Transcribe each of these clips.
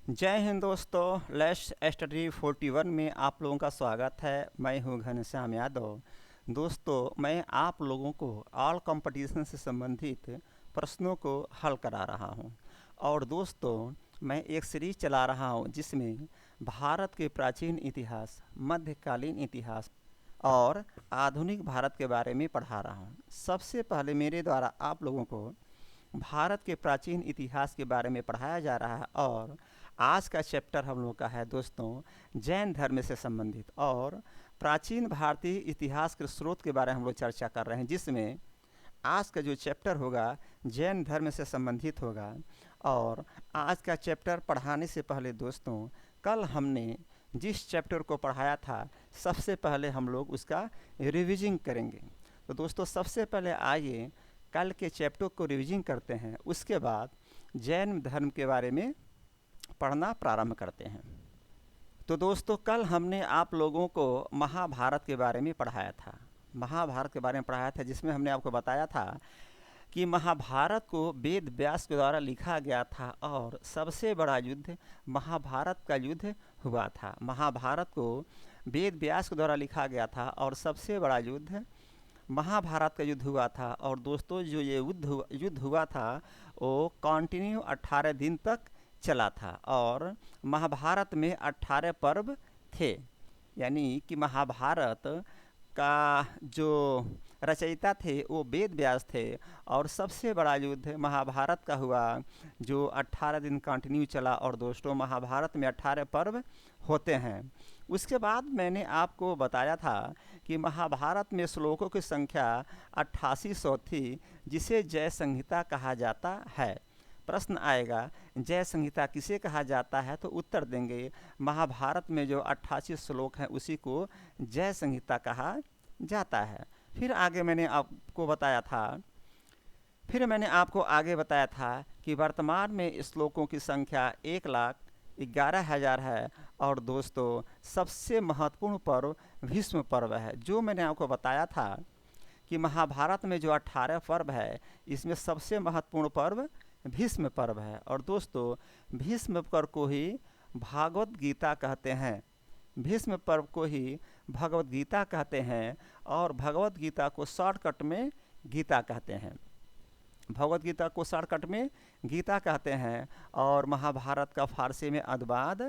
जय हिंद दोस्तों। Let's study 41 में आप लोगों का स्वागत है। मैं हूं घनश्याम यादव। दोस्तों, मैं आप लोगों को ऑल कंपटीशन से संबंधित प्रश्नों को हल करा रहा हूं। और दोस्तों, मैं एक सीरीज चला रहा हूं जिसमें भारत के प्राचीन इतिहास, मध्यकालीन इतिहास और आधुनिक भारत के बारे में पढ़ा रहा हूं। सबसे पहले मेरे द्वारा आप लोगों को भारत के प्राचीन इतिहास के बारे में पढ़ाया जा रहा है और आज का चैप्टर हम लोग का है दोस्तों जैन धर्म से संबंधित। और प्राचीन भारतीय इतिहास के स्रोत के बारे में हम लोग चर्चा कर रहे हैं, जिसमें आज का जो चैप्टर होगा जैन धर्म से संबंधित होगा। और आज का चैप्टर पढ़ाने से पहले दोस्तों, कल हमने जिस चैप्टर को पढ़ाया था सबसे पहले हम लोग उसका रिविजन करेंगे। तो दोस्तों, सबसे पहले आइए कल के चैप्टर को रिविजन करते हैं, उसके बाद जैन धर्म के बारे में पढ़ना प्रारंभ करते हैं। तो दोस्तों, कल हमने आप लोगों को महाभारत के बारे में पढ़ाया था। महाभारत के बारे में पढ़ाया था जिसमें हमने आपको बताया था कि महाभारत को वेद व्यास के द्वारा लिखा गया था और सबसे बड़ा युद्ध महाभारत का युद्ध हुआ था। महाभारत को वेद व्यास के द्वारा लिखा गया था और सबसे बड़ा युद्ध महाभारत का युद्ध हुआ था। और दोस्तों, जो ये युद्ध हुआ था वो कंटिन्यू 18 दिन तक चला था। और महाभारत में 18 पर्व थे, यानी कि महाभारत का जो रचयिता थे वो वेद व्यास थे। और सबसे बड़ा युद्ध महाभारत का हुआ जो 18 दिन कंटिन्यू चला। और दोस्तों, महाभारत में 18 पर्व होते हैं। उसके बाद मैंने आपको बताया था कि महाभारत में श्लोकों की संख्या 8800 थी, जिसे जय संहिता कहा जाता है। प्रश्न आएगा जय संहिता किसे कहा जाता है, तो उत्तर देंगे महाभारत में जो 88 श्लोक हैं उसी को जय संहिता कहा जाता है। फिर मैंने आपको आगे बताया था कि वर्तमान में श्लोकों की संख्या 1,11,000 है। और दोस्तों, सबसे महत्वपूर्ण पर्व भीष्म पर्व है। जो मैंने आपको बताया था कि महाभारत में जो 18 पर्व है, इसमें सबसे महत्वपूर्ण पर्व भीष्म पर्व है। और दोस्तों, भीष्म पर्व को ही भागवत गीता कहते हैं। भीष्म पर्व को ही भगवत गीता कहते हैं और भगवत गीता को शॉर्टकट में गीता कहते हैं। भगवत गीता को शॉर्टकट में गीता कहते हैं। और महाभारत का फारसी में अनुवाद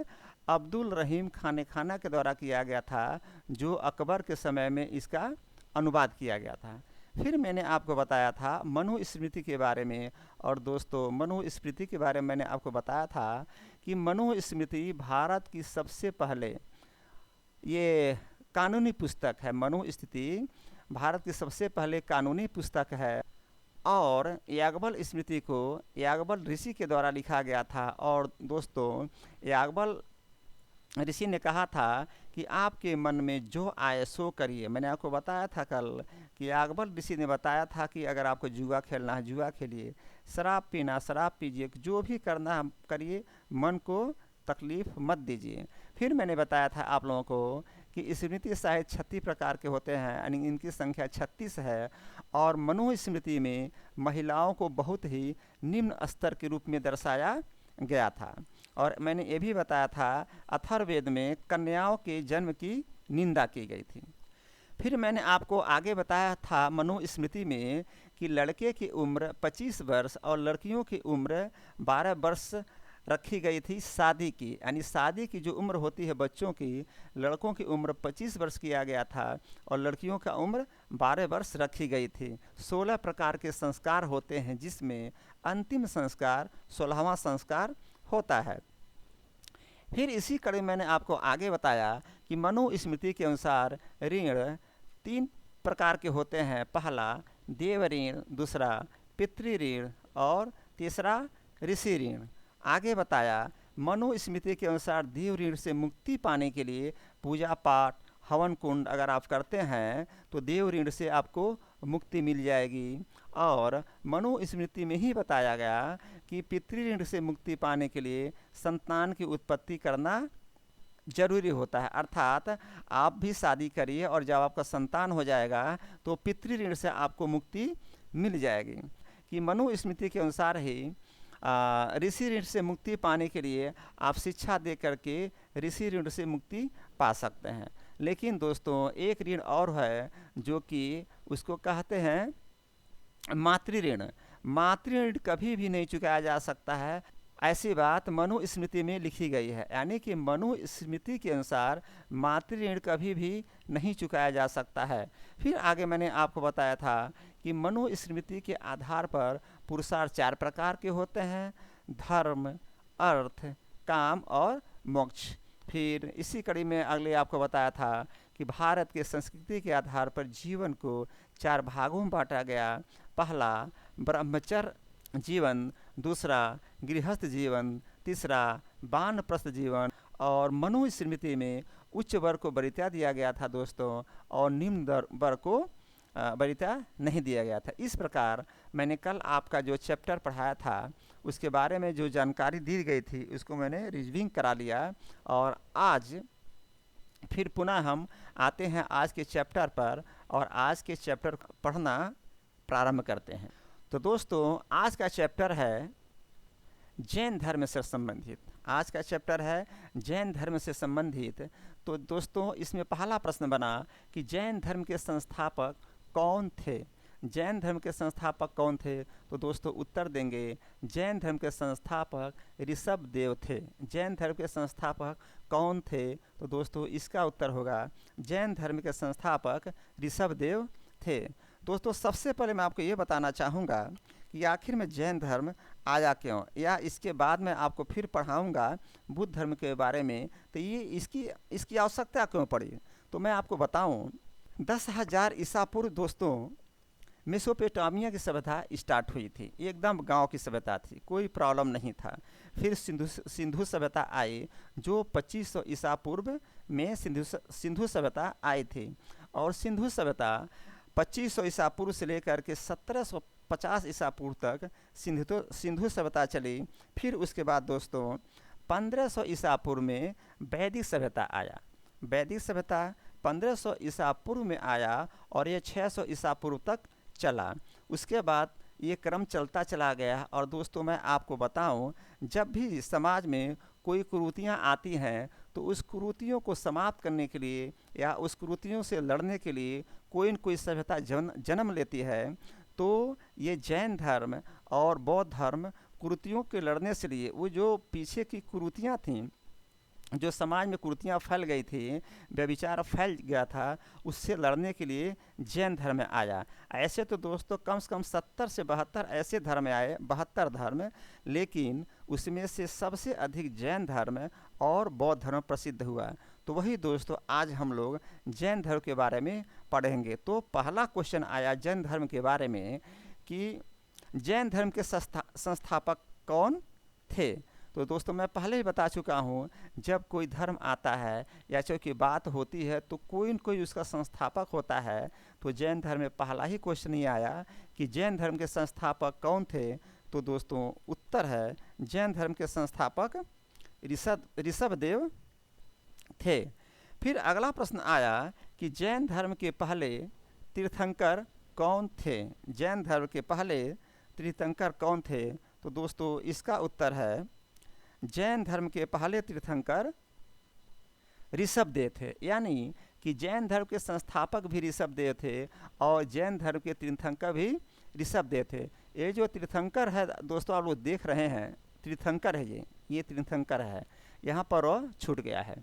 अब्दुल रहीम खाना के द्वारा किया गया था, जो अकबर के समय में इसका अनुवाद किया गया था। फिर मैंने आपको बताया था मनुस्मृति के बारे में। और दोस्तों, मनुस्मृति के बारे में मैंने आपको बताया था कि मनुस्मृति भारत की सबसे पहले ये कानूनी पुस्तक है। मनुस्मृति भारत की सबसे पहले कानूनी पुस्तक है। और याज्ञवल्क्य स्मृति को याज्ञवल्क्य ऋषि के द्वारा लिखा गया था। और दोस्तों, याज्ञवल्क्य ऋषि ने कहा था कि आपके मन में जो आए सो करिए। मैंने आपको बताया था कल कि याज्ञवल्क्य ऋषि ने बताया था कि अगर आपको जुआ खेलना है जुआ खेलिए, शराब पीना शराब पीजिए, जो भी करना है करिए, मन को तकलीफ मत दीजिए। फिर मैंने बताया था आप लोगों को कि स्मृति साहित्य 36 प्रकार के होते हैं, यानी इनकी संख्या 36 है। और मनुस्मृति में महिलाओं को बहुत ही निम्न स्तर के रूप में दर्शाया गया था। और मैंने ये भी बताया था अथर्ववेद में कन्याओं के जन्म की निंदा की गई थी। फिर मैंने आपको आगे बताया था मनुस्मृति में कि लड़के की उम्र 25 वर्ष और लड़कियों की उम्र 12 वर्ष रखी गई थी शादी की। यानी शादी की जो उम्र होती है बच्चों की, लड़कों की उम्र 25 वर्ष किया गया था और लड़कियों का उम्र 12 वर्ष रखी गई थी। 16 प्रकार के संस्कार होते हैं, जिसमें अंतिम संस्कार 16वां संस्कार होता है। फिर इसी कड़ी मैंने आपको आगे बताया कि मनुस्मृति के अनुसार ऋण 3 प्रकार के होते हैं। पहला देव ऋण, दूसरा पितृ ऋण और तीसरा ऋषि ऋण। आगे बताया मनुस्मृति के अनुसार देव ऋण से मुक्ति पाने के लिए पूजा पाठ हवन कुंड अगर आप करते हैं तो देव ऋण से आपको मुक्ति मिल जाएगी। और मनुस्मृति में ही बताया गया कि पितृ ऋण से मुक्ति पाने के लिए संतान की उत्पत्ति करना जरूरी होता है। अर्थात आप भी शादी करिए और जब आपका संतान हो जाएगा तो पितृ ऋण से आपको मुक्ति मिल जाएगी। कि मनुस्मृति के अनुसार ही ऋषि ऋण से मुक्ति पाने के लिए आप शिक्षा दे करके ऋषि ऋण से मुक्ति पा सकते हैं। लेकिन दोस्तों एक ऋण और है जो कि उसको कहते हैं मातृ ऋण। मातृ ऋण कभी भी नहीं चुकाया जा सकता है, ऐसी बात मनुस्मृति में लिखी गई है। यानी कि मनुस्मृति के अनुसार मातृ ऋण कभी भी नहीं चुकाया जा सकता है। फिर आगे मैंने आपको बताया था कि मनुस्मृति के आधार पर पुरुषार्थ 4 प्रकार के होते हैं: धर्म, अर्थ, काम और मोक्ष। फिर इसी कड़ी में अगले आपको बताया था कि भारत के संस्कृति के आधार पर जीवन को 4 भागों में बांटा गया। पहला ब्रह्मचर्य जीवन, दूसरा गृहस्थ जीवन, तीसरा वानप्रस्थ जीवन, और मनुस्मृति में उच्च वर्ग को वरीयता दिया गया था दोस्तों, और निम्न वर्ग को वरीयता नहीं दिया गया था। इस प्रकार मैंने कल आपका जो चैप्टर पढ़ाया था उसके बारे में जो जानकारी दी गई थी उसको मैंने रिविजन करा लिया, और आज फिर पुनः हम आते हैं आज के चैप्टर पर और आज के चैप्टर पढ़ना प्रारंभ करते हैं। तो दोस्तों आज का चैप्टर है जैन धर्म से संबंधित। आज का चैप्टर है जैन धर्म से संबंधित। तो दोस्तों इसमें पहला प्रश्न बना कि जैन धर्म के संस्थापक कौन थे। जैन धर्म के संस्थापक कौन थे? तो दोस्तों उत्तर देंगे जैन धर्म के संस्थापक ऋषभदेव थे। जैन धर्म के संस्थापक कौन थे? तो दोस्तों इसका उत्तर होगा जैन धर्म के संस्थापक ऋषभदेव थे। दोस्तों सबसे पहले मैं आपको ये बताना चाहूँगा कि आखिर में जैन धर्म आया क्यों, या इसके बाद में आपको फिर पढ़ाऊँगा बुद्ध धर्म के बारे में, तो ये इसकी आवश्यकता क्यों पड़ी। तो मैं आपको बताऊँ 10,000 ईसा पूर्व दोस्तों मेसोपोटामिया की सभ्यता स्टार्ट हुई थी। एकदम गांव की सभ्यता थी, कोई प्रॉब्लम नहीं था। फिर सिंधु सभ्यता आई जो 2500 ईसा पूर्व में सिंधु सभ्यता आई थी, और सिंधु सभ्यता 2500 ईसा पूर्व से लेकर के 1750 ईसा पूर्व तक सिंधु सभ्यता चली। फिर उसके बाद दोस्तों 1500 ईसा पूर्व में वैदिक सभ्यता आया। वैदिक सभ्यता 1500 ईसा पूर्व में आया और ये 600 ईसा पूर्व तक चला। उसके बाद ये क्रम चलता चला गया। और दोस्तों मैं आपको बताऊं, जब भी समाज में कोई कुरीतियाँ आती हैं तो उस कुरीतियों को समाप्त करने के लिए या उस कुरीतियों से लड़ने के लिए कोई न कोई सभ्यता जन्म लेती है। तो ये जैन धर्म और बौद्ध धर्म कुरीतियों के लड़ने से लिए, वो जो पीछे की कुरीतियाँ थीं, जो समाज में कुरीतियाँ फैल गई थी, व्यभिचार फैल गया था, उससे लड़ने के लिए जैन धर्म आया। ऐसे तो दोस्तों कम से कम 70 से 72 ऐसे धर्म आए, 72 धर्म, लेकिन उसमें से सबसे अधिक जैन धर्म और बौद्ध धर्म प्रसिद्ध हुआ। तो वही दोस्तों आज हम लोग जैन धर्म के बारे में पढ़ेंगे। तो पहला क्वेश्चन आया जैन धर्म के बारे में कि जैन धर्म के संस्थापक कौन थे। तो दोस्तों मैं पहले ही बता चुका हूँ, जब कोई धर्म आता है या चाहे कोई बात होती है तो कोई न कोई उसका संस्थापक होता है। तो जैन धर्म में पहला ही क्वेश्चन ही आया कि जैन धर्म के संस्थापक कौन थे। तो दोस्तों उत्तर है जैन धर्म के संस्थापक ऋषभदेव थे। फिर अगला प्रश्न आया कि जैन धर्म के पहले तीर्थंकर कौन थे। जैन धर्म के पहले तीर्थंकर कौन थे? तो दोस्तों इसका उत्तर है जैन धर्म के पहले तीर्थंकर ऋषभदेव थे। यानी कि जैन धर्म के संस्थापक भी ऋषभदेव थे और जैन धर्म के तीर्थंकर भी ऋषभदेव थे। ये जो तीर्थंकर है दोस्तों आप लोग देख रहे हैं, तीर्थंकर है, ये तीर्थंकर है, यहाँ पर वो छूट गया है।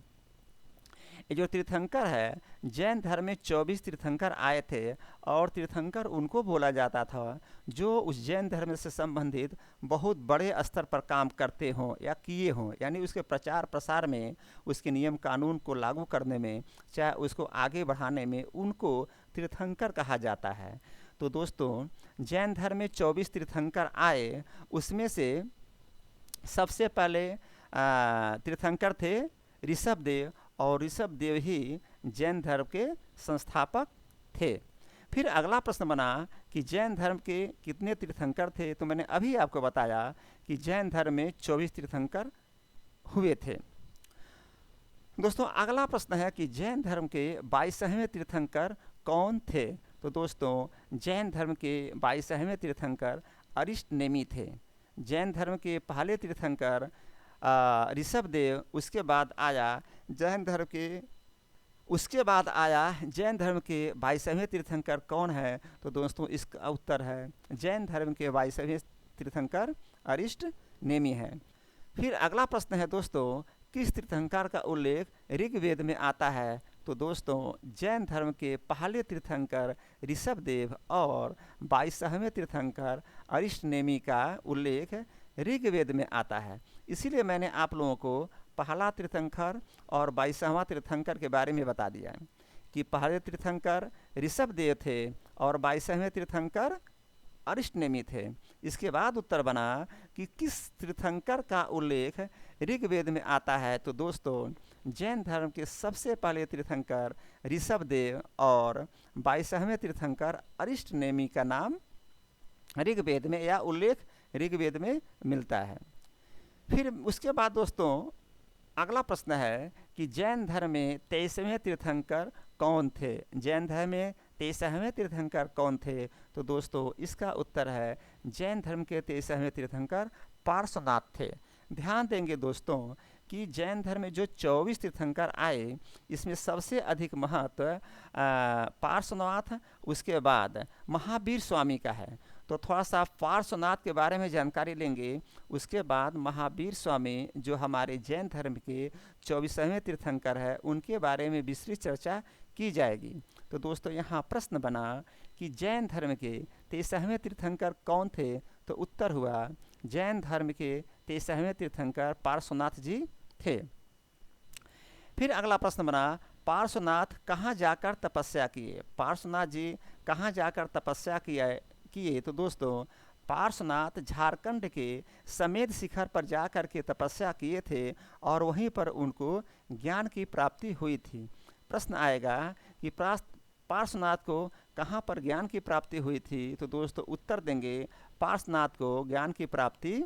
ये जो तीर्थंकर है, जैन धर्म में 24 तीर्थंकर आए थे और तीर्थंकर उनको बोला जाता था जो उस जैन धर्म से संबंधित बहुत बड़े स्तर पर काम करते हों या किए हों, यानी उसके प्रचार प्रसार में, उसके नियम कानून को लागू करने में, चाहे उसको आगे बढ़ाने में उनको तीर्थंकर कहा जाता है। तो दोस्तों जैन धर्म में 24 तीर्थंकर आए, उसमें से सबसे पहले तीर्थंकर थे ऋषभदेव, और ऋषभदेव ही जैन धर्म के संस्थापक थे। फिर अगला प्रश्न बना कि जैन धर्म के कितने तीर्थंकर थे। तो मैंने अभी आपको बताया कि जैन धर्म में 24 तीर्थंकर हुए थे। दोस्तों अगला प्रश्न है कि जैन धर्म के 22वें तीर्थंकर कौन थे। तो दोस्तों जैन धर्म के 22वें तीर्थंकर अरिष्टनेमी थे। जैन धर्म के पहले तीर्थंकर ऋषभदेव, उसके बाद आया जैन धर्म के 22वें तीर्थंकर कौन है? तो दोस्तों इसका उत्तर है जैन धर्म के 22वें तीर्थंकर अरिष्ट नेमी है। फिर अगला प्रश्न है दोस्तों, किस तीर्थंकर का उल्लेख ऋग्वेद में आता है? तो दोस्तों जैन धर्म के पहले तीर्थंकर ऋषभदेव और 22वें तीर्थंकर अरिष्ट नेमी का उल्लेख ऋग्वेद में आता है। इसीलिए मैंने आप लोगों को पहला तीर्थंकर और 22वां तीर्थंकर के बारे में बता दिया कि पहले तीर्थंकर ऋषभदेव थे और 22वें तीर्थंकर अरिष्ट नेमी थे। इसके बाद उत्तर बना कि किस तीर्थंकर का उल्लेख ऋग्वेद में आता है? तो दोस्तों जैन धर्म के सबसे पहले तीर्थंकर ऋषभदेव और 22वें तीर्थंकर अरिष्ट नेमी का नाम ऋग्वेद में या उल्लेख ऋग्वेद में मिलता है। फिर उसके बाद दोस्तों अगला प्रश्न है कि जैन धर्म में 23वें तीर्थंकर कौन थे? जैन धर्म में 23वें तीर्थंकर कौन थे? तो दोस्तों इसका उत्तर है जैन धर्म के 23वें तीर्थंकर पार्श्वनाथ थे। ध्यान देंगे दोस्तों कि जैन धर्म में जो 24 तीर्थंकर आए, इसमें सबसे अधिक महत्व पार्श्वनाथ, उसके बाद महावीर स्वामी का है। तो थोड़ा सा पार्श्वनाथ के बारे में जानकारी लेंगे, उसके बाद महावीर स्वामी जो हमारे जैन धर्म के 24वें तीर्थंकर है, उनके बारे में विस्तृत चर्चा की जाएगी। तो दोस्तों यहाँ प्रश्न बना कि जैन धर्म के 23वें तीर्थंकर कौन थे? तो उत्तर हुआ जैन धर्म के 23वें तीर्थंकर पार्श्वनाथ जी थे। फिर अगला प्रश्न बना, पार्श्वनाथ कहाँ जाकर तपस्या किए? पार्श्वनाथ जी कहाँ जाकर तपस्या किए? तो दोस्तों पार्श्वनाथ झारखंड के समेध शिखर पर जाकर के तपस्या किए थे और वहीं पर उनको ज्ञान की प्राप्ति हुई थी। प्रश्न आएगा कि पार्श्वनाथ को कहाँ पर ज्ञान की प्राप्ति हुई थी? तो दोस्तों उत्तर देंगे पार्श्वनाथ को ज्ञान की प्राप्ति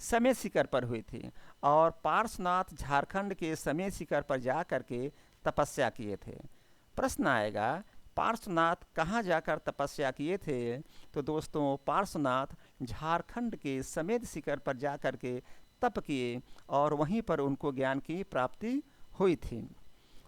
समेध शिखर पर हुई थी और पार्श्वनाथ झारखंड के समेध शिखर पर जा कर के तपस्या किए थे। प्रश्न आएगा पार्श्वनाथ कहाँ जाकर तपस्या किए थे? तो दोस्तों पार्श्वनाथ झारखंड के समेध शिखर पर जा कर के तप किए और वहीं पर उनको ज्ञान की प्राप्ति हुई थी।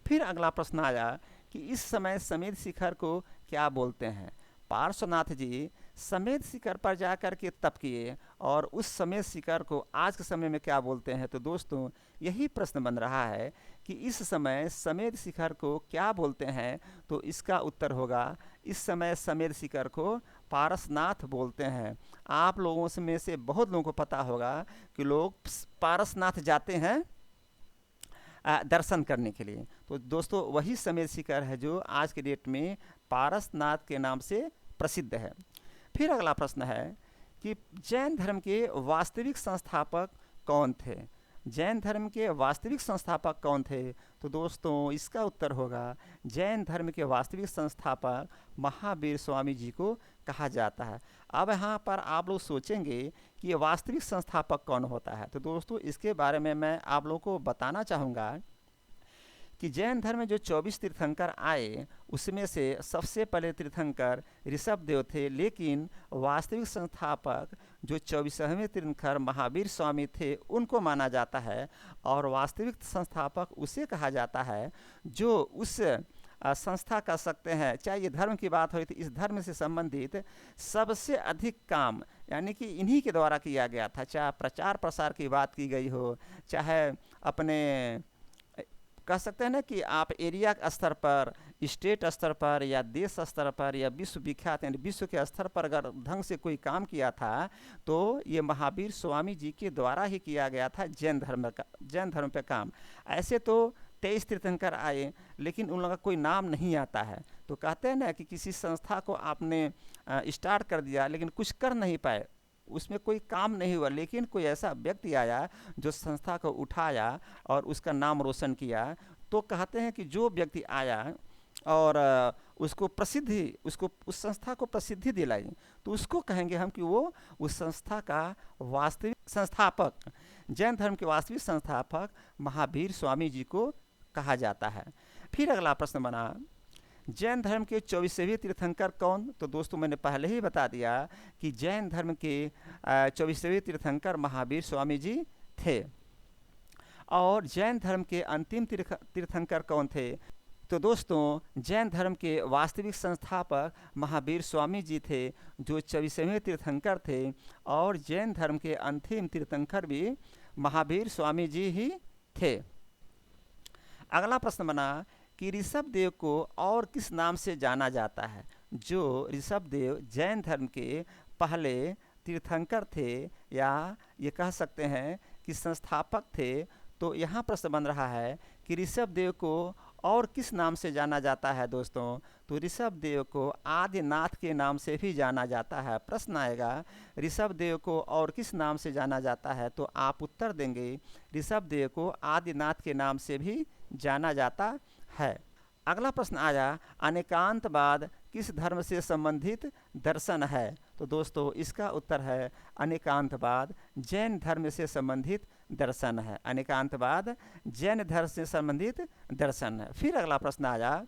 फिर अगला प्रश्न आया कि इस समय समेध शिखर को क्या बोलते हैं? पार्श्वनाथ जी समेध शिखर पर जाकर के तप किए और उस समेध शिखर को आज के समय में क्या बोलते हैं? तो दोस्तों यही प्रश्न बन रहा है कि इस समय समेध शिखर को क्या बोलते हैं? तो इसका उत्तर होगा इस समय समेध शिखर को पारसनाथ बोलते हैं। आप लोगों में से बहुत लोगों को पता होगा कि लोग पारसनाथ जाते हैं दर्शन करने के लिए। तो दोस्तों वही समेध शिखर है जो आज के डेट में पारसनाथ के नाम से प्रसिद्ध है। फिर अगला प्रश्न है कि जैन धर्म के वास्तविक संस्थापक कौन थे? जैन धर्म के वास्तविक संस्थापक कौन थे? तो दोस्तों इसका उत्तर होगा जैन धर्म के वास्तविक संस्थापक महावीर स्वामी जी को कहा जाता है। अब यहाँ पर आप लोग सोचेंगे कि ये वास्तविक संस्थापक कौन होता है? तो दोस्तों इसके बारे में मैं आप लोगों को बताना चाहूँगा कि जैन धर्म में जो 24 तीर्थंकर आए उसमें से सबसे पहले तीर्थंकर ऋषभदेव थे, लेकिन वास्तविक संस्थापक जो 24वें तीर्थंकर महावीर स्वामी थे उनको माना जाता है और वास्तविक संस्थापक उसे कहा जाता है जो उस संस्था कर सकते हैं, चाहे ये धर्म की बात हो तो इस धर्म से संबंधित सबसे अधिक काम यानी कि इन्हीं के द्वारा किया गया था। चाहे प्रचार प्रसार की बात की गई हो, चाहे अपने कह सकते हैं ना कि आप एरिया स्तर पर, स्टेट स्तर पर या देश स्तर पर या विश्व विख्यात यानी विश्व के स्तर पर अगर ढंग से कोई काम किया था तो ये महावीर स्वामी जी के द्वारा ही किया गया था जैन धर्म पे काम। ऐसे तो 23 तीर्थंकर आए लेकिन उन लोगों का कोई नाम नहीं आता है। तो कहते हैं ना कि किसी संस्था को आपने स्टार्ट कर दिया लेकिन कुछ कर नहीं पाए, उसमें कोई काम नहीं हुआ, लेकिन कोई ऐसा व्यक्ति आया जो संस्था को उठाया और उसका नाम रोशन किया, तो कहते हैं कि जो व्यक्ति आया और उसको उस संस्था को प्रसिद्धि दिलाई तो उसको कहेंगे हम कि वो उस संस्था का वास्तविक संस्थापक, जैन धर्म के वास्तविक संस्थापक महावीर स्वामी जी को कहा जाता है। फिर अगला प्रश्न बना, जैन धर्म के 24वें तीर्थंकर कौन? तो दोस्तों मैंने पहले ही बता दिया कि जैन धर्म के 24वें तीर्थंकर महावीर स्वामी जी थे। और जैन धर्म के अंतिम तीर्थंकर कौन थे? तो दोस्तों जैन धर्म के वास्तविक संस्थापक महावीर स्वामी जी थे, जो 24वें तीर्थंकर थे। और जैन धर्म के अंतिम तीर्थंकर भी महावीर स्वामी जी ही थे। अगला प्रश्न बना कि ऋषभ देव को और किस नाम से जाना जाता है? जो ऋषभ देव जैन धर्म के पहले तीर्थंकर थे, या ये कह सकते हैं कि संस्थापक थे। तो यहाँ प्रश्न बन रहा है कि ऋषभ देव को और किस नाम से जाना जाता है दोस्तों? तो ऋषभ देव को आदिनाथ के नाम से भी जाना जाता है। प्रश्न आएगा ऋषभ देव को और किस नाम से जाना जाता है? तो आप उत्तर देंगे ऋषभ देव को आदिनाथ के नाम से भी जाना जाता है। अगला प्रश्न आया अनेकांतवाद किस धर्म से संबंधित दर्शन है? तो दोस्तों इसका उत्तर है अनेकांतवाद जैन धर्म से संबंधित दर्शन है। अनेकांतवाद जैन धर्म से संबंधित दर्शन है। फिर अगला प्रश्न आया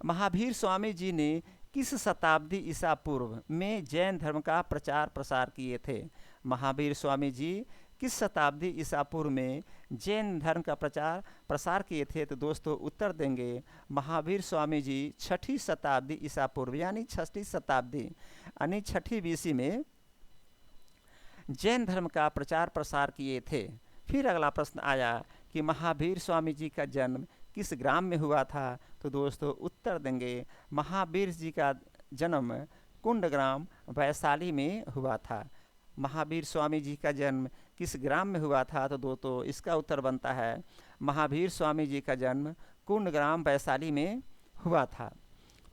महावीर स्वामी जी ने किस शताब्दी ईसा पूर्व में जैन धर्म का प्रचार प्रसार किए थे? महावीर स्वामी जी किस शताब्दी ईसा पूर्व में जैन धर्म का प्रचार प्रसार किए थे? तो दोस्तों उत्तर देंगे महावीर स्वामी जी 6ठी शताब्दी ईसा पूर्व यानी 6ठी शताब्दी यानी 6ठी BC में जैन धर्म का प्रचार प्रसार किए थे। फिर अगला प्रश्न आया कि महावीर स्वामी जी का जन्म किस ग्राम में हुआ था? तो दोस्तों उत्तर देंगे महावीर जी का जन्म कुंडग्राम वैशाली में हुआ था। महावीर स्वामी जी का जन्म किस ग्राम में हुआ था? तो दोस्तों इसका उत्तर बनता है महावीर स्वामी जी का जन्म कुंडग्राम वैशाली में हुआ था।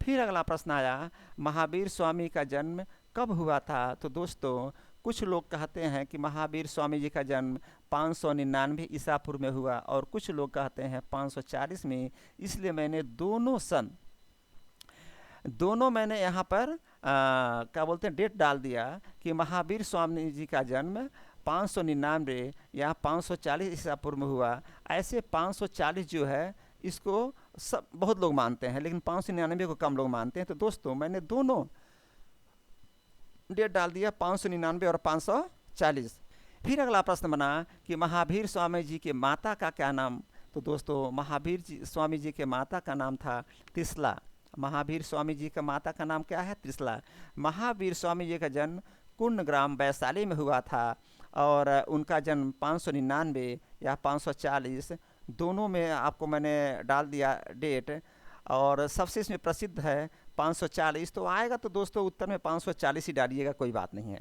फिर अगला प्रश्न आया महावीर स्वामी का जन्म कब हुआ था? तो दोस्तों कुछ लोग कहते हैं कि महावीर स्वामी जी का जन्म 599 ईसा पूर्व में हुआ, और कुछ लोग कहते हैं 540 में। इसलिए मैंने दोनों मैंने यहाँ पर क्या बोलते हैं डेट डाल दिया कि महावीर स्वामी जी का जन्म 599 या 540 ईसा पूर्व में हुआ। ऐसे 540 जो है इसको सब बहुत लोग मानते हैं, लेकिन 599 को कम लोग मानते हैं। तो दोस्तों मैंने दोनों डेट डाल दिया 599 और 540। फिर अगला प्रश्न बना कि महावीर स्वामी जी के माता का क्या नाम? तो दोस्तों महावीर स्वामी जी के माता का नाम था त्रिशला। महावीर स्वामी जी का माता का नाम क्या है? त्रिशला। महावीर स्वामी जी का जन्म कुंडग्राम वैशाली में हुआ था, और उनका जन्म 599 या 540 दोनों में आपको मैंने डाल दिया डेट, और सबसे इसमें प्रसिद्ध है 540। तो आएगा तो दोस्तों उत्तर में 540 ही डालिएगा, कोई बात नहीं है।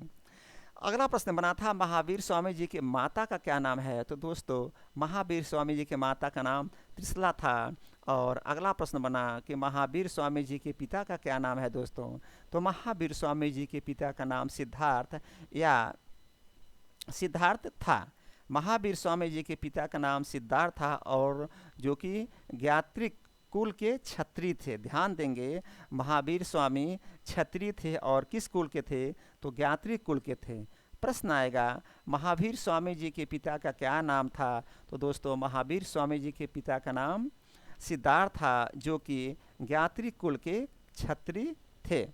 अगला प्रश्न बना था महावीर स्वामी जी के माता का क्या नाम है? तो दोस्तों महावीर स्वामी जी के माता का नाम त्रिशला था। और अगला प्रश्न बना कि महावीर स्वामी जी के पिता का क्या नाम है? दोस्तों तो महावीर स्वामी जी के पिता का नाम सिद्धार्थ था। महावीर स्वामी जी के पिता का नाम सिद्धार्थ था, और जो कि ज्ञात्रिक कुल के क्षत्रिय थे। ध्यान देंगे महावीर स्वामी क्षत्रिय थे, और किस कुल के थे? तो ज्ञात्रिक कुल के थे। प्रश्न आएगा महावीर स्वामी जी के पिता का क्या नाम था? तो दोस्तों महावीर स्वामी जी के पिता का नाम सिद्धार्थ था, जो कि ज्ञात्रिक कुल के क्षत्रिय थे।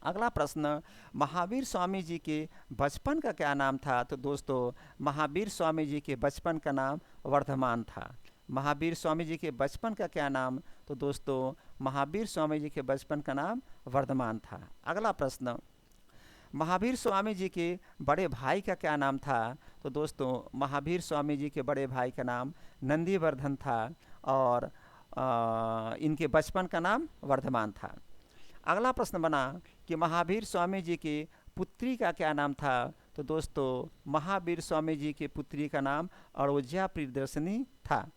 अगला प्रश्न महावीर स्वामी जी के बचपन का क्या नाम था? तो दोस्तों महावीर स्वामी जी के बचपन का नाम वर्धमान था। महावीर स्वामी जी के बचपन का क्या नाम? तो दोस्तों महावीर स्वामी जी के बचपन का नाम वर्धमान था। अगला प्रश्न महावीर स्वामी जी के बड़े भाई का क्या नाम था? तो दोस्तों महावीर स्वामी जी के बड़े भाई का नाम नंदीवर्धन था, और इनके बचपन का नाम वर्धमान था। अगला प्रश्न बना कि महावीर स्वामी जी की पुत्री का क्या नाम था? तो दोस्तों महावीर स्वामी जी की पुत्री का नाम अड़ोज्या प्रियदर्शनी था।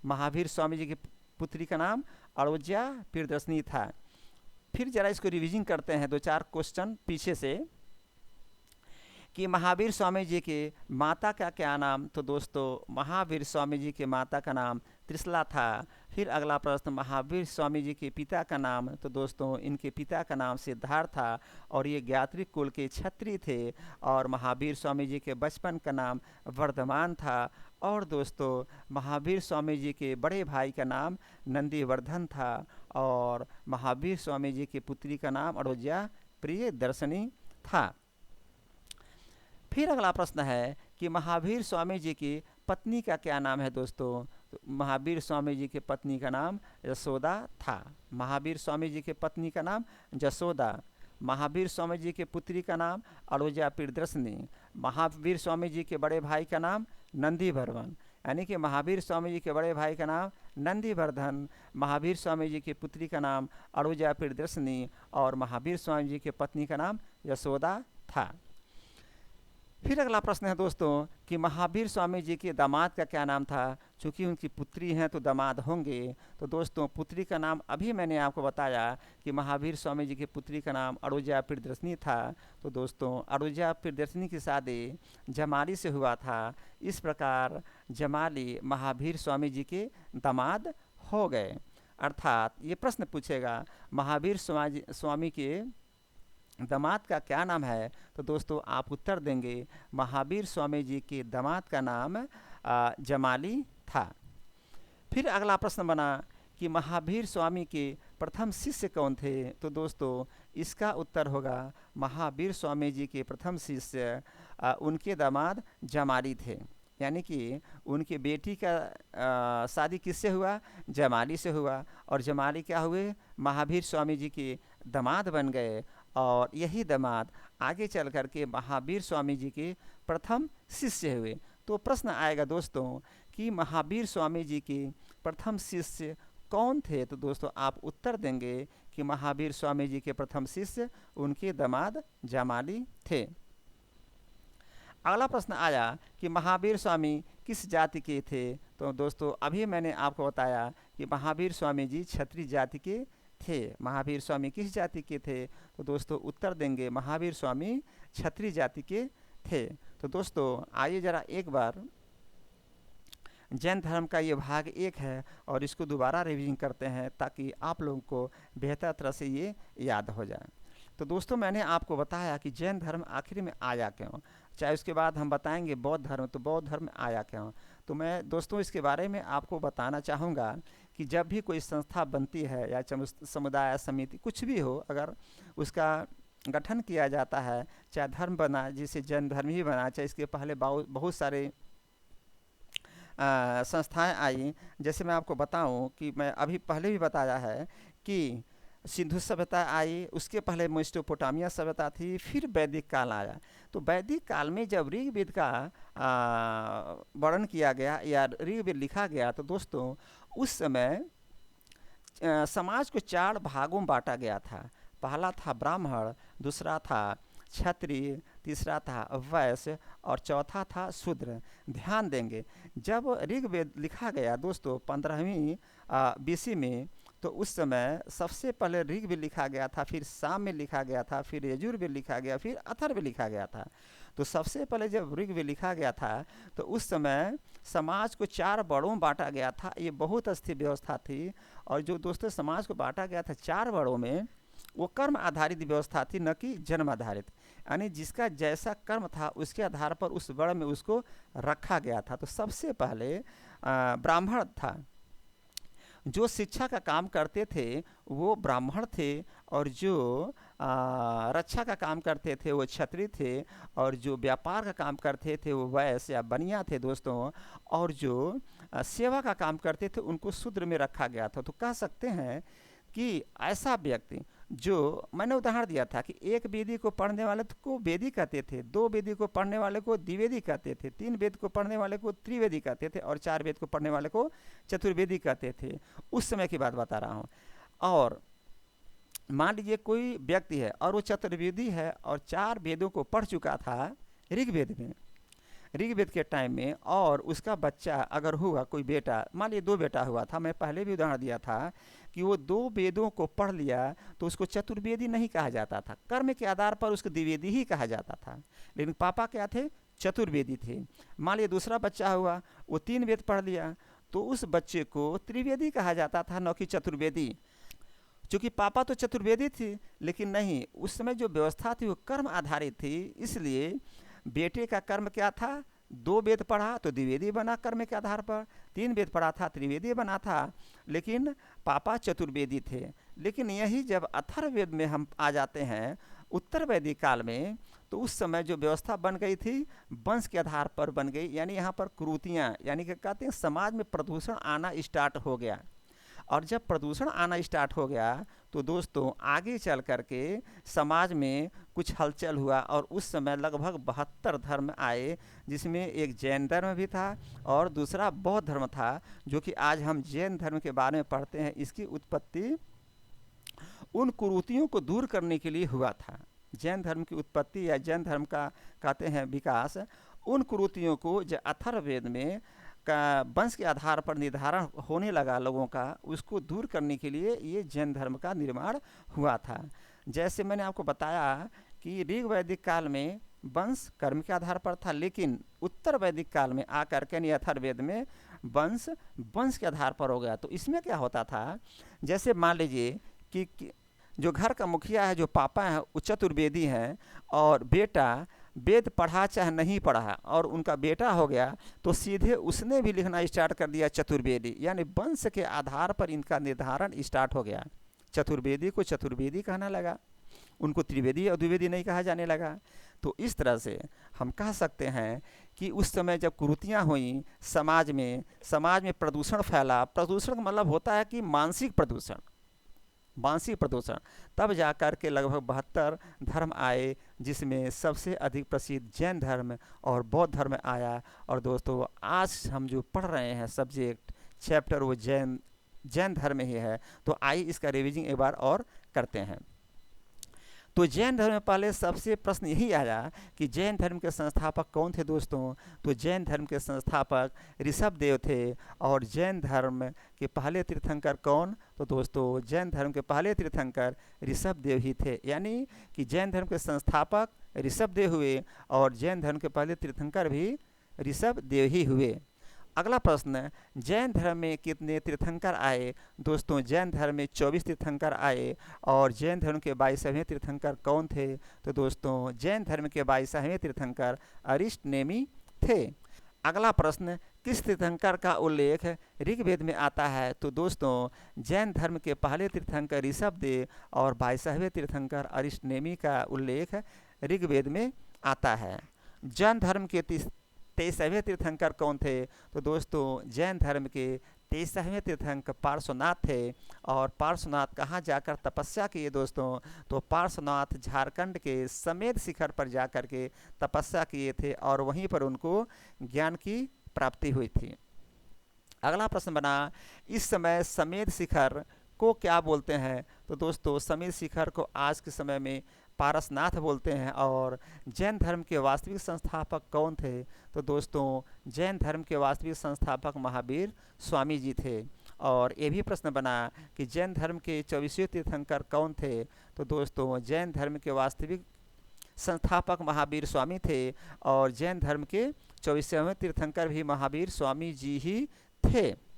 महावीर स्वामी जी की पुत्री का नाम अड़ोज्या प्रियदर्शनी था। फिर जरा इसको रिवीजन करते हैं, 2-4 क्वेश्चन पीछे से। कि महावीर स्वामी जी के माता का क्या नाम, तो दोस्तों महावीर स्वामी जी के माता का नाम त्रिशला था। फिर अगला प्रश्न, महावीर स्वामी जी के पिता का नाम, तो दोस्तों इनके पिता का नाम सिद्धार्थ था और ये गायत्रिक कुल के क्षत्रिय थे। और महावीर स्वामी जी के बचपन का नाम वर्धमान था। और दोस्तों महावीर स्वामी जी के बड़े भाई का नाम नंदीवर्धन था। और महावीर स्वामी जी की पुत्री का नाम अड़ोजा प्रियदर्शनी था। फिर अगला प्रश्न है कि महावीर स्वामी जी की पत्नी का क्या नाम है दोस्तों, तो महावीर स्वामी जी की पत्नी का नाम यशोदा था। महावीर स्वामी जी की पत्नी का नाम यशोदा। महावीर स्वामी जी के पुत्री का नाम अड़ोजा प्रियदर्शनी। महावीर स्वामी जी के बड़े भाई का नाम नंदीवर्धन, यानी कि महावीर स्वामी जी के बड़े भाई का नाम नंदीवर्धन। महावीर स्वामी जी की पुत्री का नाम अड़ोजा प्रियदर्शनी और महावीर स्वामी जी के पत्नी का नाम यशोदा था। फिर अगला प्रश्न है दोस्तों कि महावीर स्वामी जी के दामाद का क्या नाम था। चूँकि उनकी पुत्री हैं तो दामाद होंगे। तो दोस्तों पुत्री का नाम अभी मैंने आपको बताया कि महावीर स्वामी जी की पुत्री का नाम अड़ोजा प्रियदर्शनी था। तो दोस्तों अड़ोजा प्रियदर्शनी की शादी जमाली से हुआ था। इस प्रकार जमाली महावीर स्वामी जी के दामाद हो गए। अर्थात ये प्रश्न पूछेगा महावीर स्वामी के दामाद का क्या नाम है, तो दोस्तों आप उत्तर देंगे महावीर स्वामी जी के दामाद का नाम जमाली था। फिर अगला प्रश्न बना कि महावीर स्वामी के प्रथम शिष्य कौन थे। तो दोस्तों इसका उत्तर होगा महावीर स्वामी जी के प्रथम शिष्य उनके दामाद जमाली थे, यानी कि उनकी बेटी का शादी किससे हुआ, जमाली से हुआ। और जमाली क्या हुए, महावीर स्वामी जी के दामाद बन गए। और यही दामाद आगे चल कर के महावीर स्वामी जी के प्रथम शिष्य हुए। तो प्रश्न आएगा दोस्तों कि महावीर स्वामी जी के प्रथम शिष्य कौन थे। तो दोस्तों आप उत्तर देंगे कि महावीर स्वामी जी के प्रथम शिष्य उनके दामाद जमाली थे। अगला प्रश्न आया कि महावीर स्वामी किस जाति के थे। तो दोस्तों अभी मैंने आपको बताया कि महावीर स्वामी जी क्षत्रिय जाति के थे। महावीर स्वामी किस जाति के थे, तो दोस्तों उत्तर देंगे महावीर स्वामी क्षत्रिय जाति के थे। तो दोस्तों आइए जरा एक बार जैन धर्म का ये भाग 1 है और इसको दोबारा रिवीजन करते हैं ताकि आप लोगों को बेहतर तरह से ये याद हो जाए। तो दोस्तों मैंने आपको बताया कि जैन धर्म आखिर में आया क्यों, चाहे उसके बाद हम बताएंगे बौद्ध धर्म, तो बौद्ध धर्म आया क्यों। तो मैं दोस्तों इसके बारे में आपको बताना चाहूँगा कि जब भी कोई संस्था बनती है या समुदाय समिति कुछ भी हो, अगर उसका गठन किया जाता है, चाहे धर्म बना जिसे जैन धर्म ही बना, चाहे इसके पहले बहुत सारे संस्थाएं आई। जैसे मैं आपको बताऊं कि मैं अभी पहले भी बताया है कि सिंधु सभ्यता आई, उसके पहले मेसोपोटामिया सभ्यता थी, फिर वैदिक काल आया। तो वैदिक काल में जब ऋग्वेद का वर्णन किया गया या ऋग्वेद लिखा गया, तो दोस्तों उस समय समाज को 4 भागों में बांटा गया था। पहला था ब्राह्मण, दूसरा था क्षत्रिय, तीसरा था वैश्य और चौथा था शूद्र। ध्यान देंगे जब ऋग्वेद लिखा गया दोस्तों 15वीं BC में, तो उस समय सबसे पहले ऋग्वेद लिखा गया था, फिर साम में लिखा गया था, फिर यजुर्वेद लिखा गया, फिर अथर्ववेद लिखा गया था। तो सबसे पहले जब ऋग्वेद लिखा गया था तो उस समय समाज को 4 वर्णों में बांटा गया था। ये बहुत अस्थिर व्यवस्था थी। और जो दोस्तों समाज को बांटा गया था 4 वर्णों में, वो कर्म आधारित व्यवस्था थी, न कि जन्म आधारित। यानी जिसका जैसा कर्म था उसके आधार पर उस वर्ण में उसको रखा गया था। तो सबसे पहले ब्राह्मण था। जो शिक्षा का काम करते थे वो ब्राह्मण थे, और जो रक्षा का काम करते थे वो क्षत्रिय थे, और जो व्यापार का काम करते थे वो वैश्य या बनिया थे दोस्तों, और जो सेवा का काम करते थे उनको शूद्र में रखा गया था। तो कह सकते हैं कि ऐसा व्यक्ति, जो मैंने उदाहरण दिया था कि 1 वेदी को पढ़ने वाले को वेदी कहते थे, 2 वेदी को पढ़ने वाले को द्विवेदी कहते थे, 3 वेद को पढ़ने वाले को त्रिवेदी कहते थे, और 4 वेद को पढ़ने वाले को चतुर्वेदी कहते थे। उस समय की बात बता रहा हूँ। और मान लीजिए कोई व्यक्ति है और वो चतुर्वेदी है और 4 वेदों को पढ़ चुका था ऋग्वेद में, ऋग्वेद के टाइम में, और उसका बच्चा अगर हुआ कोई बेटा, मान लीजिए 2 बेटा हुआ था, मैं पहले भी उदाहरण दिया था कि वो 2 वेदों को पढ़ लिया तो उसको चतुर्वेदी नहीं कहा जाता था, कर्म के आधार पर उसको द्विवेदी ही कहा जाता था। लेकिन पापा क्या थे? चतुर्वेदी थे। मान लीजिए दूसरा बच्चा हुआ, वो 3 वेद पढ़ लिया तो उस बच्चे को त्रिवेदी कहा जाता था, न कि चतुर्वेदी। चूँकि पापा तो चतुर्वेदी थी, लेकिन नहीं, उस समय जो व्यवस्था थी वो कर्म आधारित थी, इसलिए बेटे का कर्म क्या था? 2 वेद पढ़ा तो द्विवेदी बना कर्म के आधार पर, 3 वेद पढ़ा था त्रिवेदी बना था, लेकिन पापा चतुर्वेदी थे। लेकिन यही जब अथर्ववेद में हम आ जाते हैं, उत्तर वैदिक काल में, तो उस समय जो व्यवस्था बन गई थी वंश के आधार पर बन गई, यानी यहाँ पर कुरीतियाँ, यानी कि कहते हैं समाज में प्रदूषण आना स्टार्ट हो गया। और जब प्रदूषण आना स्टार्ट हो गया तो दोस्तों आगे चल कर के समाज में कुछ हलचल हुआ, और उस समय लगभग 72 धर्म आए, जिसमें एक जैन धर्म भी था और दूसरा बौद्ध धर्म था, जो कि आज हम जैन धर्म के बारे में पढ़ते हैं। इसकी उत्पत्ति उन कुरीतियों को दूर करने के लिए हुआ था। जैन धर्म की उत्पत्ति या जैन धर्म का कहते हैं विकास, उन कुरीतियों को जो अथर्ववेद में का वंश के आधार पर निर्धारण होने लगा लोगों का, उसको दूर करने के लिए ये जैन धर्म का निर्माण हुआ था। जैसे मैंने आपको बताया कि ऋग वैदिक काल में वंश कर्म के आधार पर था, लेकिन उत्तर वैदिक काल में आकर के यानी अथर्ववेद में वंश वंश के आधार पर हो गया। तो इसमें क्या होता था, जैसे मान लीजिए कि जो घर का मुखिया है, जो पापा है, वो चतुर्वेदी हैं, और बेटा वेद पढ़ा चाहे नहीं पढ़ा और उनका बेटा हो गया, तो सीधे उसने भी लिखना स्टार्ट कर दिया चतुर्वेदी, यानी वंश के आधार पर इनका निर्धारण स्टार्ट हो गया। चतुर्वेदी को चतुर्वेदी कहना लगा, उनको त्रिवेदी और द्विवेदी नहीं कहा जाने लगा। तो इस तरह से हम कह सकते हैं कि उस समय जब कुरीतियाँ हुई समाज में प्रदूषण फैला। प्रदूषण का मतलब होता है कि मानसिक प्रदूषण, तब जाकर के लगभग 72 धर्म आए, जिसमें सबसे अधिक प्रसिद्ध जैन धर्म और बौद्ध धर्म आया। और दोस्तों आज हम जो पढ़ रहे हैं सब्जेक्ट चैप्टर, वो जैन धर्म ही है। तो आइए इसका रिवीजन एक बार और करते हैं। तो जैन धर्म में पहले सबसे प्रश्न यही आया कि जैन धर्म के संस्थापक कौन थे दोस्तों? तो जैन धर्म के संस्थापक ऋषभदेव थे। और जैन धर्म के पहले तीर्थंकर कौन? तो दोस्तों जैन धर्म के पहले तीर्थंकर ऋषभदेव ही थे, यानी कि जैन धर्म के संस्थापक ऋषभदेव हुए और जैन धर्म के पहले तीर्थंकर भी ऋषभदेव ही हुए। अगला प्रश्न, जैन धर्म में कितने तीर्थंकर आए? दोस्तों जैन धर्म में 24 तीर्थंकर आए। और जैन धर्म के 22वें तीर्थंकर कौन थे? तो दोस्तों जैन धर्म के 22वें तीर्थंकर अरिष्ट नेमी थे। अगला प्रश्न, किस तीर्थंकर का उल्लेख ऋग्वेद में आता है? तो दोस्तों जैन धर्म के पहले तीर्थंकर ऋषभदेव और 22वें तीर्थंकर अरिष्ट नेमी का उल्लेख ऋग्वेद में आता है। जैन धर्म के 23वें तीर्थंकर कौन थे? तो दोस्तों जैन धर्म के 23वें तीर्थंकर पार्श्वनाथ थे। और पार्श्वनाथ कहाँ जाकर तपस्या किए दोस्तों? तो पार्श्वनाथ झारखंड के समेध शिखर पर जाकर के तपस्या किए थे और वहीं पर उनको ज्ञान की प्राप्ति हुई थी। अगला प्रश्न बना, इस समय समेध शिखर को क्या बोलते हैं? तो दोस्तों समेध शिखर को आज के समय में पारसनाथ बोलते हैं। और जैन धर्म के वास्तविक संस्थापक कौन थे? तो दोस्तों जैन धर्म के वास्तविक संस्थापक महावीर स्वामी जी थे। और ये भी प्रश्न बना कि जैन धर्म के 24वें तीर्थंकर कौन थे? तो दोस्तों जैन धर्म के वास्तविक संस्थापक महावीर स्वामी थे और जैन धर्म के 24वें तीर्थंकर भी महावीर स्वामी जी ही थे।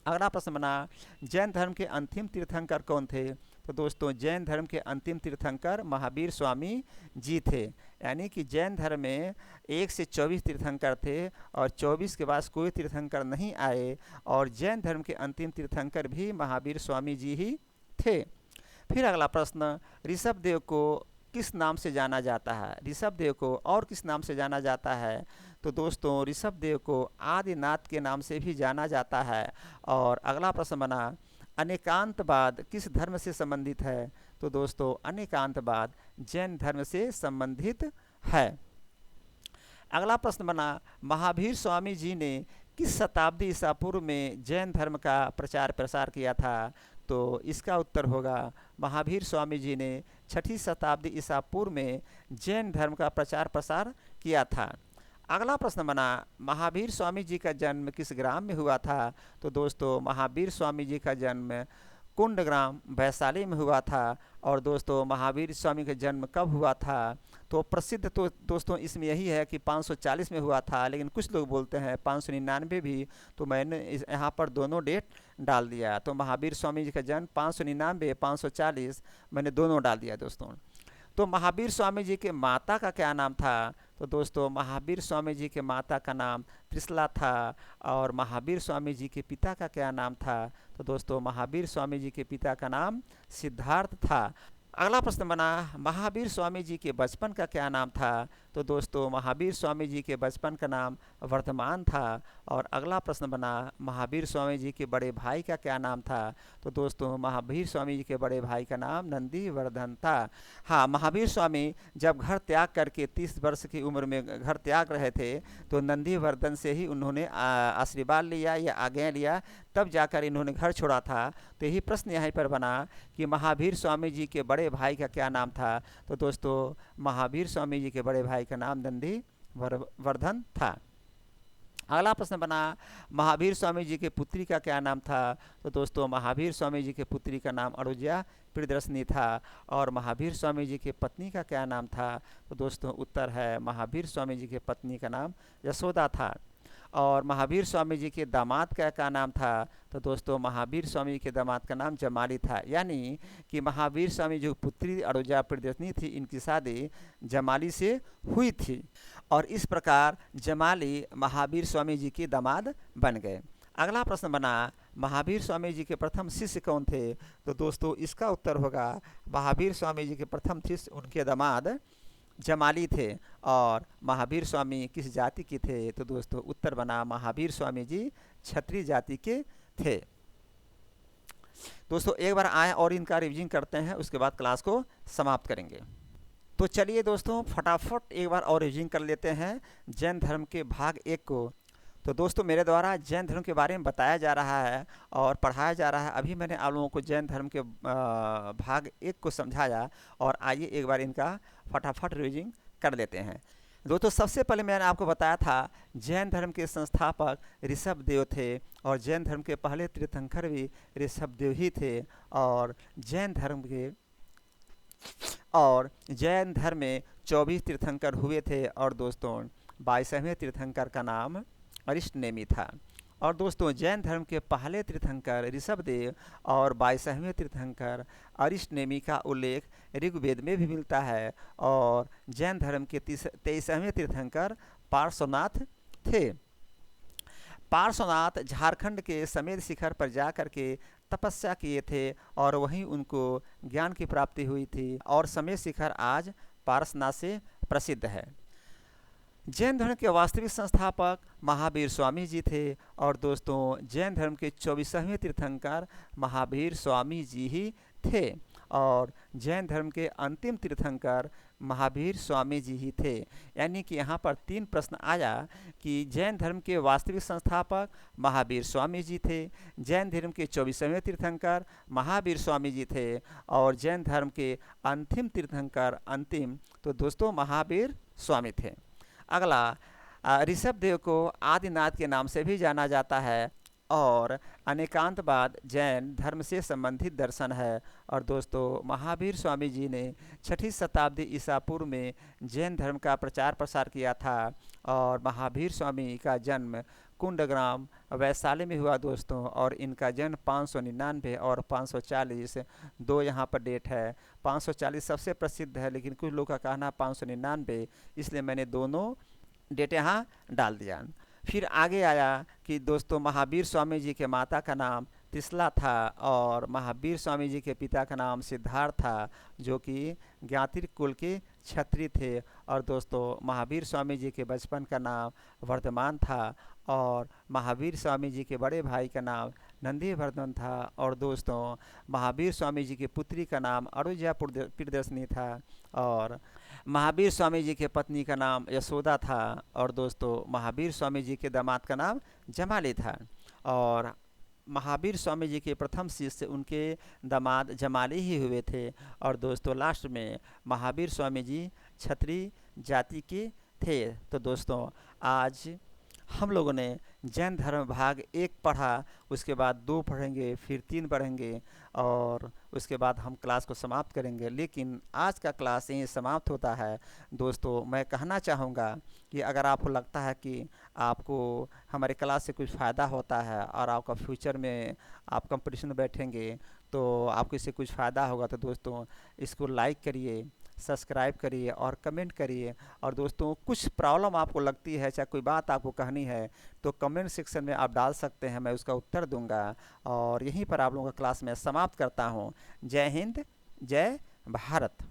अगला प्रश्न बना, जैन धर्म के अंतिम तीर्थंकर कौन थे? तो दोस्तों जैन धर्म के अंतिम तीर्थंकर महावीर स्वामी जी थे, यानी कि जैन धर्म में 1 से 24 तीर्थंकर थे और 24 के बाद कोई तीर्थंकर नहीं आए। और जैन धर्म के अंतिम तीर्थंकर भी महावीर स्वामी जी ही थे। फिर अगला प्रश्न, ऋषभदेव को किस नाम से जाना जाता है? ऋषभदेव को और किस नाम से जाना जाता है? तो दोस्तों ऋषभदेव को आदिनाथ के नाम से भी जाना जाता है। और अगला प्रश्न बना, अनेकांतवाद किस धर्म से संबंधित है? तो दोस्तों अनेकांतवाद जैन धर्म से संबंधित है। अगला प्रश्न बना, महावीर स्वामी जी ने किस शताब्दी ईसा पूर्व में जैन धर्म का प्रचार प्रसार किया था? तो इसका उत्तर होगा, महावीर स्वामी जी ने 6ठी शताब्दी ईसा पूर्व में जैन धर्म का प्रचार प्रसार किया था। अगला प्रश्न बना, महावीर स्वामी जी का जन्म किस ग्राम में हुआ था? तो दोस्तों महावीर स्वामी जी का जन्म कुंडग्राम वैशाली में हुआ था। और दोस्तों महावीर स्वामी का जन्म कब हुआ था? तो प्रसिद्ध तो दोस्तों इसमें यही है कि 540 में हुआ था, लेकिन कुछ लोग बोलते हैं 599 भी। तो मैंने इस यहाँ पर दोनों डेट डाल दिया। तो महावीर स्वामी जी का जन्म 599 540 मैंने दोनों डाल दिया दोस्तों। तो महावीर स्वामी जी के माता का क्या नाम था? तो दोस्तों महावीर स्वामी जी के माता का नाम त्रिशला था। और महावीर स्वामी जी के पिता का क्या नाम था? तो दोस्तों महावीर स्वामी जी के पिता का नाम सिद्धार्थ था। अगला प्रश्न बना, महावीर स्वामी जी के बचपन का क्या नाम था? तो दोस्तों महावीर स्वामी जी के बचपन का नाम वर्धमान था। और अगला प्रश्न बना, महावीर स्वामी जी के बड़े भाई का क्या नाम था? तो दोस्तों महावीर स्वामी जी के बड़े भाई का नाम नंदीवर्धन था। हाँ, महावीर स्वामी जब घर त्याग करके 30 वर्ष की उम्र में घर त्याग रहे थे, तो नंदीवर्धन से ही उन्होंने आशीर्वाद लिया या आज्ञा लिया, तब जाकर इन्होंने घर छोड़ा था। तो यही प्रश्न यहाँ पर बना कि महावीर स्वामी जी के बड़े भाई का क्या नाम था? तो दोस्तों महावीर स्वामी जी के बड़े भाई का नाम नंदीवर्धन था। अगला प्रश्न बना, महावीर स्वामी जी के पुत्री का क्या नाम था? तो दोस्तों महावीर स्वामी जी के पुत्री का नाम अरुज्या प्रियदर्शनी था। और महावीर स्वामी जी के पत्नी का क्या नाम था? तो दोस्तों उत्तर है महावीर स्वामी जी के पत्नी का नाम यशोदा था। और महावीर स्वामी जी के दामाद का क्या नाम था? तो दोस्तों महावीर स्वामी जी के दामाद का नाम जमाली था। यानी कि महावीर स्वामी जो पुत्री अरुजा प्रियदर्शनी थी, इनकी शादी जमाली से हुई थी। और इस प्रकार जमाली महावीर स्वामी जी के दामाद बन गए। अगला प्रश्न बना, महावीर स्वामी जी के प्रथम शिष्य कौन थे? तो दोस्तों इसका उत्तर होगा महावीर स्वामी जी के प्रथम शिष्य उनके दामाद जमाली थे। और महावीर स्वामी किस जाति के थे? तो दोस्तों उत्तर बना महावीर स्वामी जी क्षत्रिय जाति के थे। दोस्तों एक बार आए और इनका रिवीजन करते हैं, उसके बाद क्लास को समाप्त करेंगे। तो चलिए दोस्तों फटाफट एक बार और रिवीजन कर लेते हैं जैन धर्म के भाग 1 को। तो दोस्तों मेरे द्वारा जैन धर्म के बारे में बताया जा रहा है और पढ़ाया जा रहा है। अभी मैंने आप लोगों को जैन धर्म के भाग 1 को समझाया, और आइए एक बार इनका फटाफट रिवीजन कर लेते हैं। दोस्तों सबसे पहले मैंने आपको बताया था जैन धर्म के संस्थापक ऋषभदेव थे, और जैन धर्म के पहले तीर्थंकर भी ऋषभदेव ही थे। और जैन धर्म में 24 तीर्थंकर हुए थे, और दोस्तों 22वें तीर्थंकर का नाम अरिष्टनेमी था। और दोस्तों जैन धर्म के पहले तीर्थंकर ऋषभदेव और 22वें तीर्थंकर अरिष्टनेमी का उल्लेख ऋग्वेद में भी मिलता है। और जैन धर्म के 23वें तीर्थंकर पार्श्वनाथ थे। पार्श्वनाथ झारखंड के समेत शिखर पर जाकर के तपस्या किए थे, और वहीं उनको ज्ञान की प्राप्ति हुई थी। और समेत शिखर आज पारसनाथ से प्रसिद्ध है। जैन धर्म के वास्तविक संस्थापक महावीर स्वामी जी थे। और दोस्तों जैन धर्म के 24वें तीर्थंकर महावीर स्वामी जी ही थे। और जैन धर्म के अंतिम तीर्थंकर महावीर स्वामी जी ही थे। यानी कि यहाँ पर 3 प्रश्न आया कि जैन धर्म के वास्तविक संस्थापक महावीर स्वामी जी थे, जैन धर्म के 24वें तीर्थंकर महावीर स्वामी जी थे, और जैन धर्म के अंतिम तीर्थंकर तो दोस्तों महावीर स्वामी थे। अगला, ऋषभदेव को आदिनाथ के नाम से भी जाना जाता है, और अनेकांतवाद जैन धर्म से संबंधित दर्शन है। और दोस्तों महावीर स्वामी जी ने 6ठी शताब्दी ईसा पूर्व में जैन धर्म का प्रचार प्रसार किया था। और महावीर स्वामी का जन्म कुंडग्राम वैशाली में हुआ दोस्तों। और इनका जन्म 599 और 540 दो यहाँ पर डेट है। 540 सबसे प्रसिद्ध है, लेकिन कुछ लोगों का कहना 599, इसलिए मैंने दोनों डेट यहाँ डाल दिया। फिर आगे आया कि दोस्तों महावीर स्वामी जी के माता का नाम त्रिशला था, और महावीर स्वामी जी के पिता का नाम सिद्धार्थ था, जो कि ज्ञातिर कुल के क्षत्रिय थे। और दोस्तों महावीर स्वामी जी के बचपन का नाम वर्धमान था, और महावीर स्वामी जी के बड़े भाई का नाम नंदीवर्धन था। और दोस्तों महावीर स्वामी जी की पुत्री का नाम अरुज्या प्रियदर्शनी था, और महावीर स्वामी जी के पत्नी का नाम यशोदा था। और दोस्तों महावीर स्वामी जी के दामाद का नाम जमाली था। और महावीर स्वामी जी के प्रथम शिष्य उनके दामाद जमाली ही हुए थे। और दोस्तों लास्ट में महावीर स्वामी जी क्षत्रिय जाति के थे। तो दोस्तों आज हम लोगों ने जैन धर्म भाग 1 पढ़ा, उसके बाद 2 पढ़ेंगे, फिर 3 पढ़ेंगे और उसके बाद हम क्लास को समाप्त करेंगे। लेकिन आज का क्लास यहीं समाप्त होता है। दोस्तों मैं कहना चाहूँगा कि अगर आपको लगता है कि आपको हमारे क्लास से कुछ फ़ायदा होता है और आपका फ्यूचर में आप कंपटीशन में बैठेंगे तो आपको इससे कुछ फ़ायदा होगा, तो दोस्तों इसको लाइक करिए, सब्सक्राइब करिए और कमेंट करिए। और दोस्तों कुछ प्रॉब्लम आपको लगती है, चाहे कोई बात आपको कहनी है, तो कमेंट सेक्शन में आप डाल सकते हैं, मैं उसका उत्तर दूंगा। और यहीं पर आप लोगों का क्लास में समाप्त करता हूँ। जय हिंद, जय भारत।